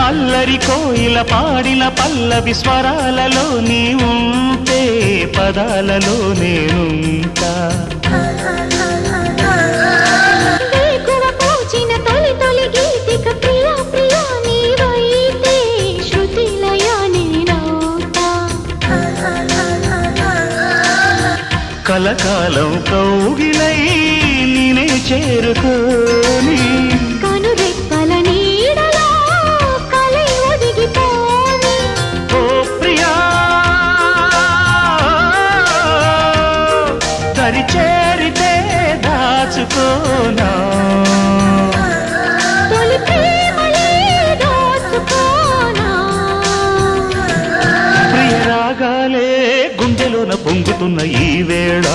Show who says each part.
Speaker 1: అల్లరి కోయిల పాడిన పల్లవి స్వరాలలో నీ ఉంటే పదాలలో నేనుంటా కలకాలం కౌగిలై నేనే చేరుకోని
Speaker 2: కనురెప్పల నీడలో కలై ఒదిగిపోని
Speaker 1: ఓ ప్రియా దరి చేరితే దాచుకోనా
Speaker 2: తొలి ప్రేమలే దోచుకోనా
Speaker 1: ప్రియ రాగాలే గుండెలోన పొంగుతున్న ఈ వేళ